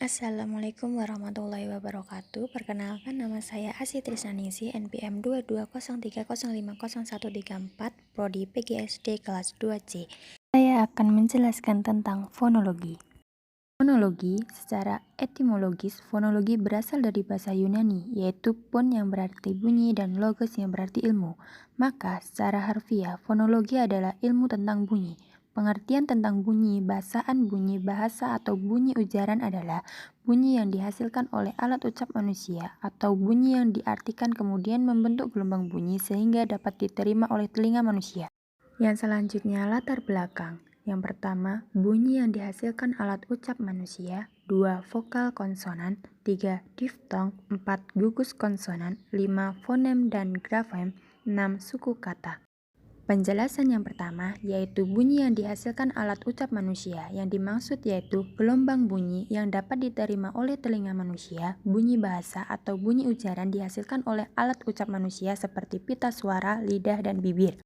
Assalamualaikum warahmatullahi wabarakatuh. Perkenalkan, nama saya Asih Trisnanisi, NPM 2203050134, Prodi PGSD kelas 2C. Saya akan menjelaskan tentang fonologi. Fonologi secara etimologis, fonologi berasal dari bahasa Yunani, yaitu pon yang berarti bunyi dan logos yang berarti ilmu. Maka secara harfiah, fonologi adalah ilmu tentang bunyi. Pengertian tentang bunyi, bahasaan bunyi, bahasa atau bunyi ujaran adalah bunyi yang dihasilkan oleh alat ucap manusia atau bunyi yang diartikan kemudian membentuk gelombang bunyi sehingga dapat diterima oleh telinga manusia. Yang selanjutnya latar belakang. Yang pertama, bunyi yang dihasilkan alat ucap manusia. 2. Vokal konsonan. 3. Diftong. 4. Gugus konsonan. 5. Fonem dan grafem. 6. Suku kata. Penjelasan yang pertama yaitu bunyi yang dihasilkan alat ucap manusia. Yang dimaksud yaitu gelombang bunyi yang dapat diterima oleh telinga manusia. Bunyi bahasa atau bunyi ujaran dihasilkan oleh alat ucap manusia seperti pita suara, lidah, dan bibir.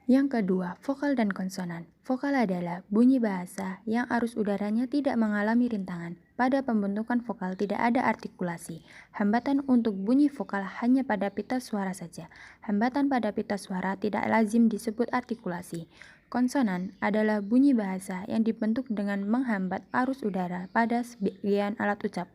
Yang kedua, vokal dan konsonan. Vokal adalah bunyi bahasa yang arus udaranya tidak mengalami rintangan. Pada pembentukan vokal tidak ada artikulasi. Hambatan untuk bunyi vokal hanya pada pita suara saja. Hambatan pada pita suara tidak lazim disebut artikulasi. Konsonan adalah bunyi bahasa yang dibentuk dengan menghambat arus udara pada sebagian alat ucap.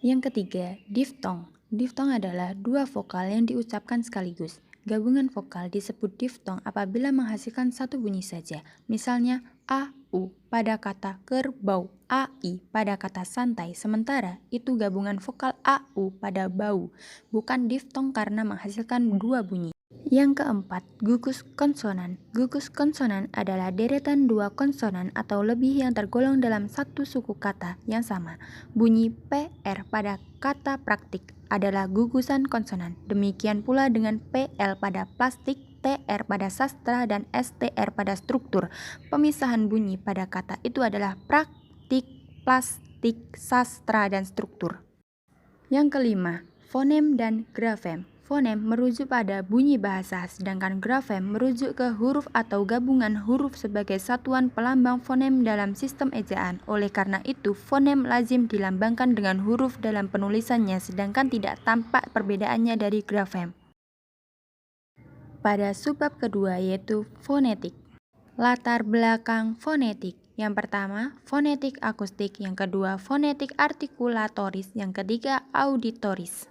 Yang ketiga, diftong. Diftong adalah dua vokal yang diucapkan sekaligus. Gabungan vokal disebut diftong apabila menghasilkan satu bunyi saja. Misalnya a, u pada kata kerbau, ai pada kata santai. Sementara itu gabungan vokal a, u pada bau. Bukan diftong karena menghasilkan dua bunyi. Yang keempat, gugus konsonan. Gugus konsonan adalah deretan dua konsonan atau lebih yang tergolong dalam satu suku kata yang sama. Bunyi PR pada kata praktik adalah gugusan konsonan. Demikian pula dengan PL pada plastik, TR pada sastra, dan STR pada struktur. Pemisahan bunyi pada kata itu adalah praktik, plastik, sastra, dan struktur. Yang kelima, fonem dan grafem. Fonem merujuk pada bunyi bahasa, sedangkan grafem merujuk ke huruf atau gabungan huruf sebagai satuan pelambang fonem dalam sistem ejaan. Oleh karena itu, fonem lazim dilambangkan dengan huruf dalam penulisannya, sedangkan tidak tampak perbedaannya dari grafem. Pada subbab kedua yaitu fonetik. Latar belakang fonetik. Yang pertama, fonetik akustik. Yang kedua, fonetik artikulatoris. Yang ketiga, auditoris.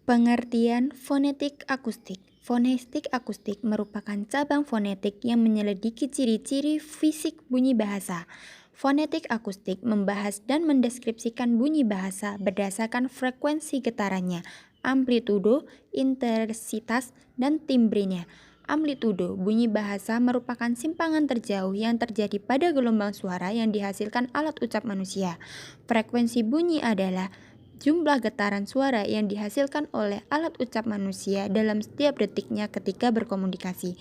Pengertian fonetik akustik. Fonetik akustik merupakan cabang fonetik yang menyelidiki ciri-ciri fisik bunyi bahasa. Fonetik akustik membahas dan mendeskripsikan bunyi bahasa berdasarkan frekuensi getarannya, amplitudo, intensitas, dan timbrenya. Amplitudo bunyi bahasa merupakan simpangan terjauh yang terjadi pada gelombang suara yang dihasilkan alat ucap manusia. Frekuensi bunyi adalah jumlah getaran suara yang dihasilkan oleh alat ucap manusia dalam setiap detiknya ketika berkomunikasi.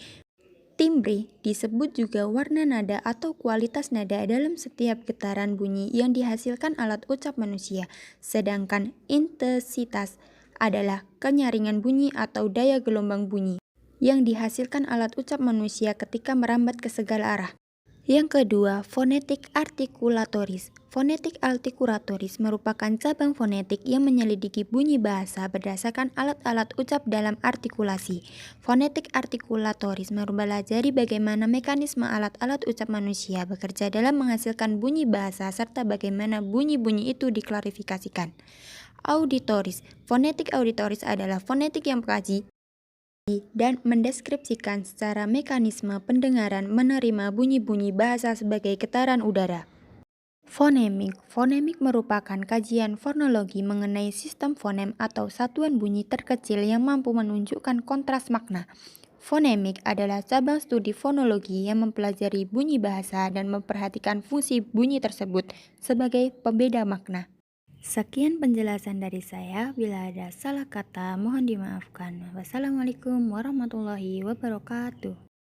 Timbre disebut juga warna nada atau kualitas nada dalam setiap getaran bunyi yang dihasilkan alat ucap manusia. Sedangkan intensitas adalah kenyaringan bunyi atau daya gelombang bunyi yang dihasilkan alat ucap manusia ketika merambat ke segala arah. Yang kedua, fonetik artikulatoris. Fonetik artikulatoris merupakan cabang fonetik yang menyelidiki bunyi bahasa berdasarkan alat-alat ucap dalam artikulasi. Fonetik artikulatoris mempelajari bagaimana mekanisme alat-alat ucap manusia bekerja dalam menghasilkan bunyi bahasa serta bagaimana bunyi-bunyi itu diklarifikasikan. Auditoris. Fonetik auditoris adalah fonetik yang mengkaji dan mendeskripsikan secara mekanisme pendengaran menerima bunyi-bunyi bahasa sebagai getaran udara. Fonemik. Fonemik merupakan kajian fonologi mengenai sistem fonem atau satuan bunyi terkecil yang mampu menunjukkan kontras makna. Fonemik adalah cabang studi fonologi yang mempelajari bunyi bahasa dan memperhatikan fungsi bunyi tersebut sebagai pembeda makna. Sekian penjelasan dari saya. Bila ada salah kata, mohon dimaafkan. Wassalamualaikum warahmatullahi wabarakatuh.